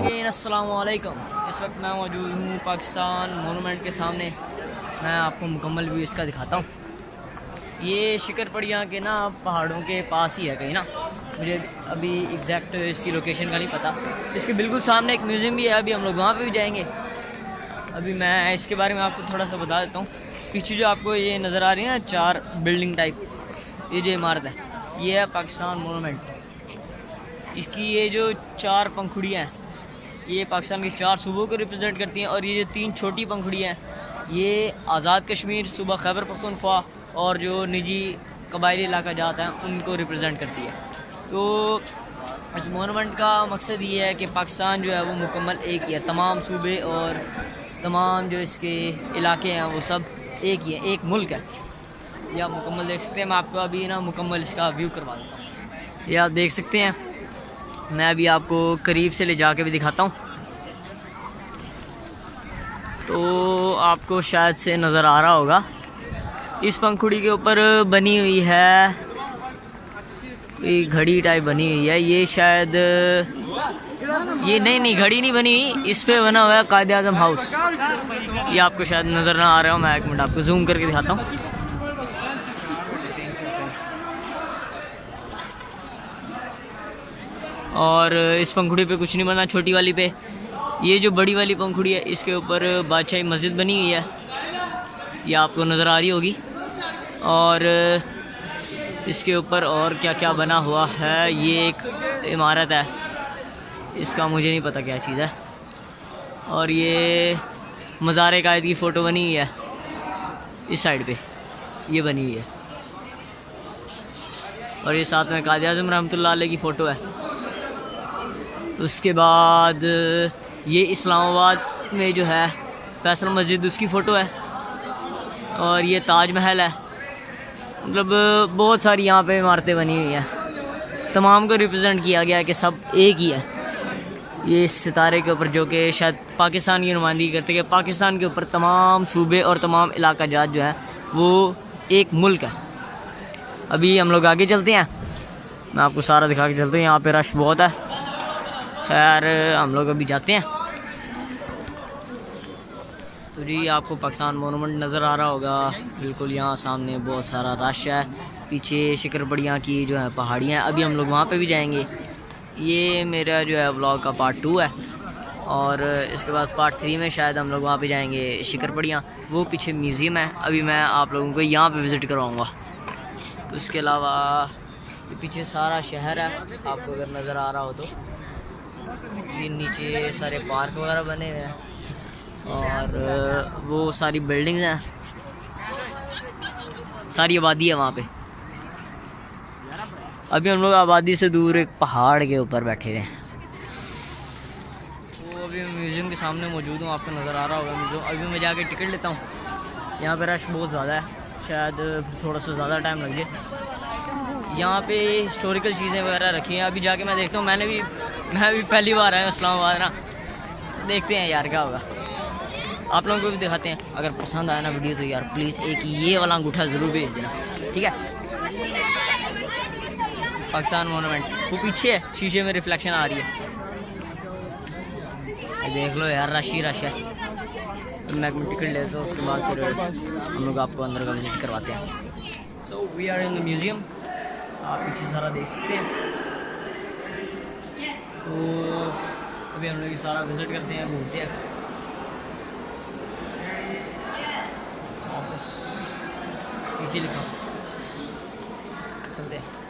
Again अस्सलाम वालेकुम। इस वक्त मैं मौजूद हूँ पाकिस्तान मोनूमेंट के सामने। मैं आपको मुकम्मल व्यू इसका दिखाता हूँ। ये शिकरपड़ियाँ के ना पहाड़ों के पास ही है कहीं ना, मुझे अभी एग्जैक्ट इसकी लोकेशन का नहीं पता। इसके बिल्कुल सामने एक म्यूज़ियम भी है, अभी हम लोग वहाँ पे भी जाएंगे। अभी मैं इसके बारे में आपको थोड़ा सा बता देता हूँ। पीछे जो आपको ये नज़र आ रही है ना 4 बिल्डिंग टाइप, ये जो इमारत है ये है पाकिस्तान मोनूमेंट। इसकी ये जो 4 पंखुड़ियाँ हैं ये पाकिस्तान के 4 सूबों को रिप्रेजेंट करती हैं, और ये जो 3 छोटी पंखुड़ियाँ हैं ये आज़ाद कश्मीर, सूबा खैबर पख्तूनख्वा और जो निजी कबायली इलाका जाता है उनको रिप्रेजेंट करती है। तो इस मोनूमेंट का मकसद ये है कि पाकिस्तान जो है वो मुकम्मल एक ही है, तमाम सूबे और तमाम जो इसके इलाके हैं वो सब एक ही है, एक मुल्क है। ये आप मुकम्मल देख सकते हैं। मैं आपको अभी ना मुकम्मल इसका व्यू करवा देता हूँ। ये आप देख सकते हैं, मैं अभी आपको करीब से ले जाके भी दिखाता हूँ। तो आपको शायद से नज़र आ रहा होगा, इस पंखुड़ी के ऊपर बनी हुई है कोई घड़ी टाइप बनी हुई है। ये शायद ये नहीं घड़ी नहीं बनी हुई, इस पे बना हुआ है कायद आज़म हाउस। ये आपको शायद नज़र ना आ रहा हो, मैं एक मिनट आपको जूम करके दिखाता हूँ। और इस पंखुड़ी पे कुछ नहीं बना, छोटी वाली पे। ये जो बड़ी वाली पंखुड़ी है इसके ऊपर बादशाही मस्जिद बनी हुई है, ये आपको नज़र आ रही होगी। और इसके ऊपर और क्या क्या बना हुआ है, ये एक इमारत है, इसका मुझे नहीं पता क्या चीज़ है। और ये मज़ार कायद की फ़ोटो बनी हुई है, इस साइड पे ये बनी हुई है। और ये साथ में कायद आज़म रहमतुल्लाह अलैह की फ़ोटो है। उसके बाद ये इस्लामाबाद में जो है फैसल मस्जिद, उसकी फ़ोटो है। और ये ताज महल है। मतलब बहुत सारी यहाँ पे इमारतें बनी हुई हैं, तमाम को रिप्रेजेंट किया गया है कि सब एक ही है। ये इस सितारे के ऊपर जो कि शायद पाकिस्तान की नुमाइंदगी करते हैं कि पाकिस्तान के ऊपर तमाम सूबे और तमाम इलाका जात जो है वो एक मुल्क है। अभी हम लोग आगे चलते हैं, मैं आपको सारा दिखा के चलते हैं। यहाँ पे रश बहुत है, खैर हम लोग अभी जाते हैं। तो जी आपको पाकिस्तान मोनूमेंट नज़र आ रहा होगा, बिल्कुल यहाँ सामने बहुत सारा रश है। पीछे शिकरपड़ियाँ की जो है पहाड़ियाँ हैं, अभी हम लोग वहाँ पे भी जाएंगे। ये मेरा जो है व्लॉग का पार्ट 2 है, और इसके बाद पार्ट 3 में शायद हम लोग वहाँ पे जाएंगे शिकरपड़ियाँ। वो पीछे म्यूज़ियम है, अभी मैं आप लोगों को यहाँ पे विज़िट करवाऊँगा। उसके अलावा ये पीछे सारा शहर है, आपको अगर नज़र आ रहा हो तो। ये नीचे सारे पार्क वगैरह बने हुए हैं और वो सारी बिल्डिंग्स हैं, सारी आबादी है वहाँ पे। अभी हम लोग आबादी से दूर एक पहाड़ के ऊपर बैठे हुए हैं। तो अभी मैं म्यूज़ियम के सामने मौजूद हूँ, आपको नज़र आ रहा होगा म्यूज़ियम। अभी मैं जाके टिकट लेता हूँ। यहाँ पे रश बहुत ज़्यादा है, शायद थोड़ा सा ज़्यादा टाइम लग जाए। यहाँ पे हिस्टोरिकल चीज़ें वगैरह रखी हैं, अभी जाके मैं देखता हूँ। मैं भी पहली बार आया हूँ इस्लामाबाद ना, देखते हैं यार क्या होगा। आप लोगों को भी दिखाते हैं। अगर पसंद आया ना वीडियो तो यार प्लीज़ एक ये वाला अंगूठा ज़रूर भेज देना, ठीक है। पाकिस्तान मोनूमेंट वो पीछे है, शीशे में रिफ्लेक्शन आ रही है, देख लो यार, रश ही रश है। मैं टिकट लेता हूँ, उसके बाद फिर हम लोग आपको अंदर का विज़िट करवाते हैं। So we are in the museum, आप पीछे सारा देख सकते हैं। तो अभी हम लोग ये सारा विज़िट करते हैं, घूमते हैं। ऑफिस पीछे लिखा, चलते हैं।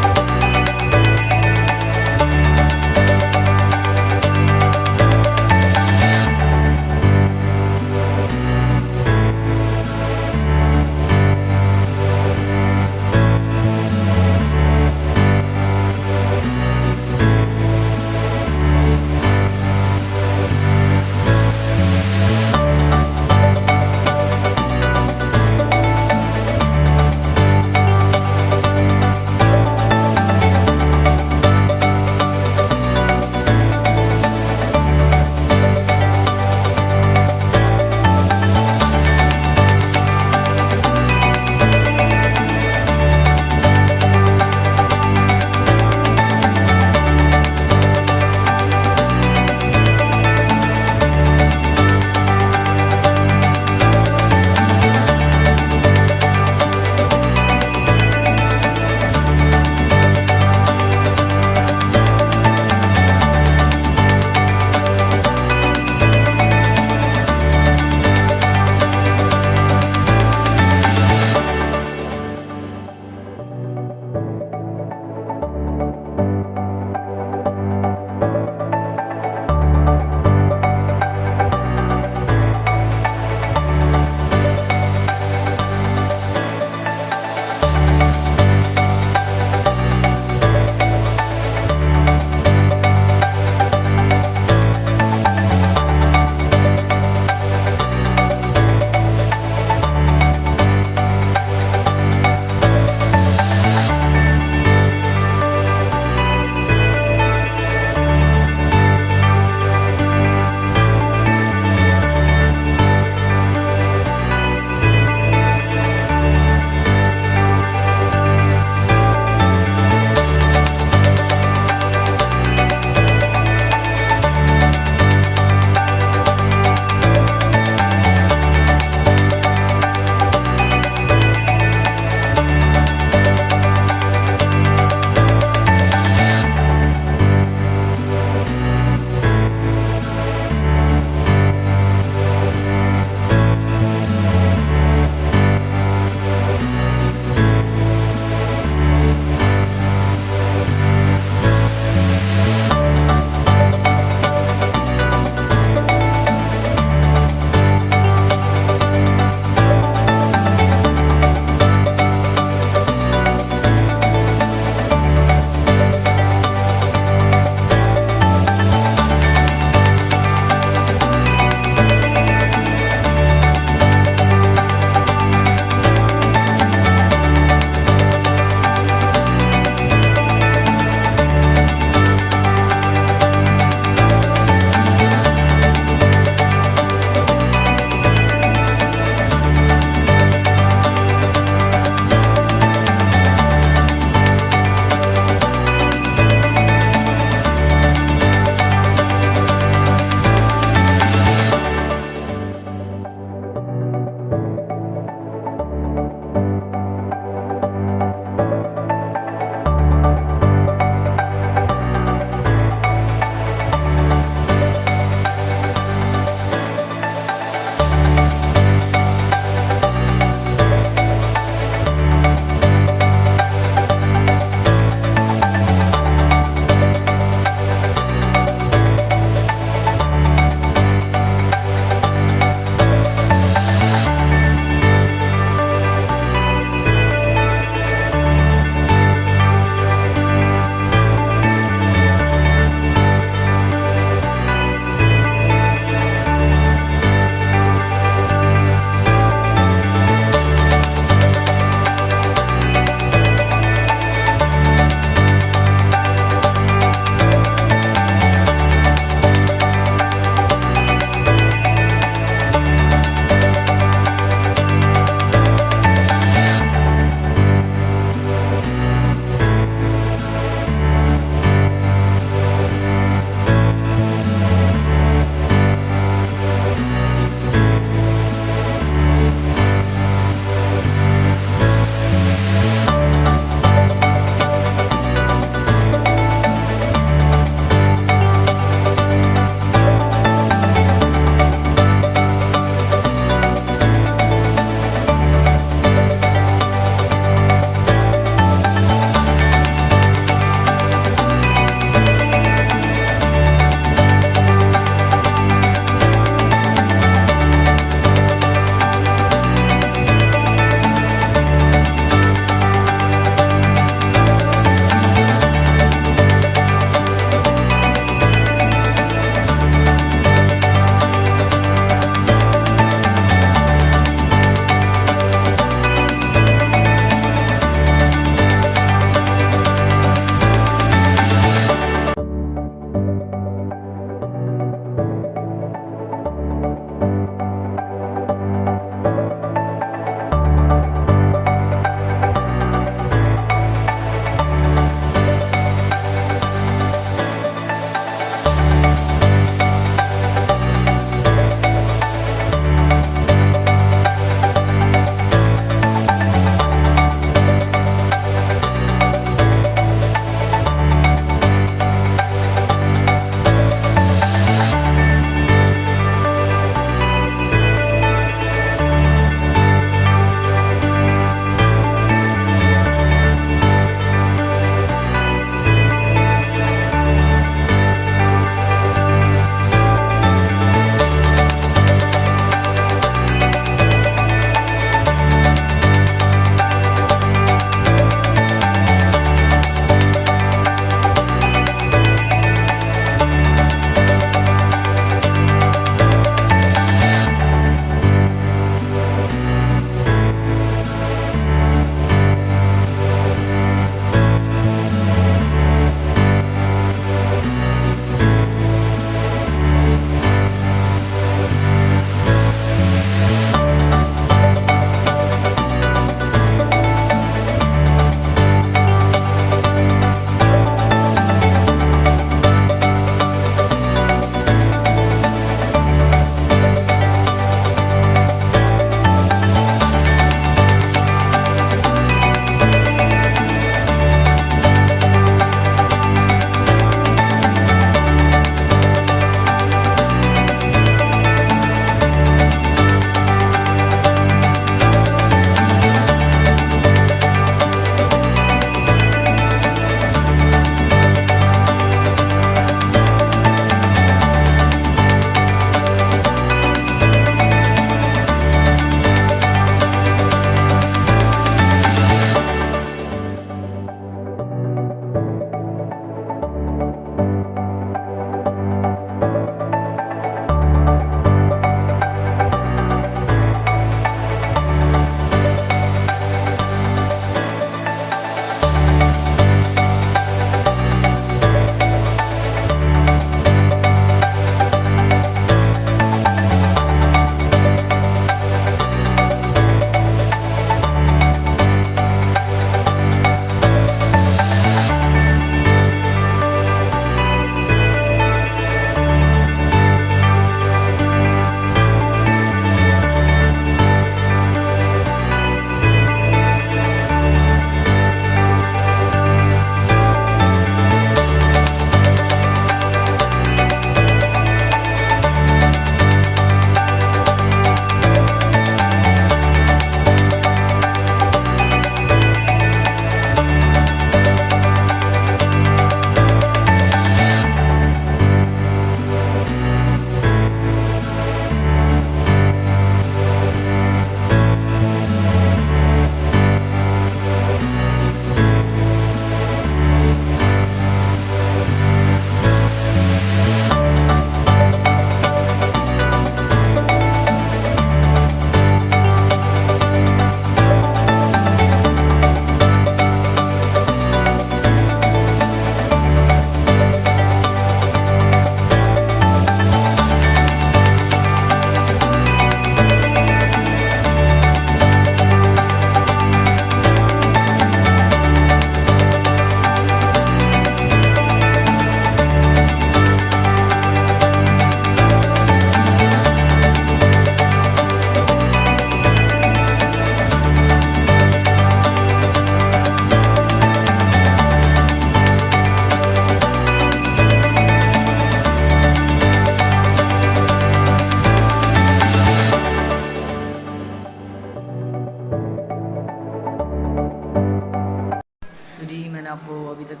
मैंने आपको अभी तक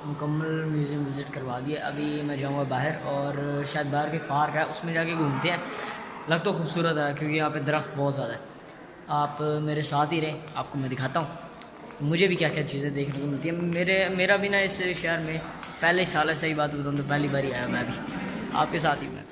मुकम्मल म्यूज़ियम विज़िट करवा दिया। अभी मैं जाऊँगा बाहर और शायद बाहर के पार्क है उसमें जाके घूमते हैं। लग तो खूबसूरत है क्योंकि यहाँ पे दरख्त बहुत ज़्यादा है। आप मेरे साथ ही रहें, आपको मैं दिखाता हूँ मुझे भी क्या क्या चीज़ें देखने को मिलती हैं। मेरा भी ना इस शहर में पहले साल है, सही बात बताऊँ तो पहली बार ही आया मैं भी आपके साथ ही मैं।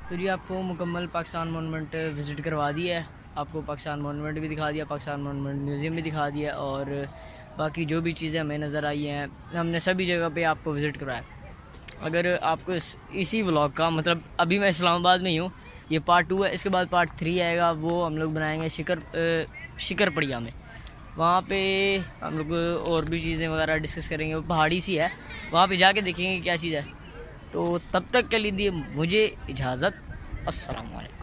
तो जी आपको मुकम्मल पाकिस्तान मोनूमेंट विज़िट करवा दिया है। आपको पाकिस्तान मोनूमेंट भी दिखा दिया, पाकिस्तान मोनूमेंट म्यूज़ियम भी दिखा दिया और बाकी जो भी चीज़ें हमें नज़र आई हैं हमने सभी जगह पे आपको विज़िट करवाया। अगर आपको इसी व्लॉग का मतलब अभी मैं इस्लामाबाद में ही हूँ, ये पार्ट 2 है, इसके बाद पार्ट 3 आएगा, वो हम लोग बनाएंगे शिकरपड़िया में। वहाँ पे हम लोग और भी चीज़ें वगैरह डिस्कस करेंगे। वो पहाड़ी सी है, वहाँ पे जाके देखेंगे क्या चीज़ है। तो तब तक के लिए मुझे इजाज़त। अस्सलाम वालेकुम।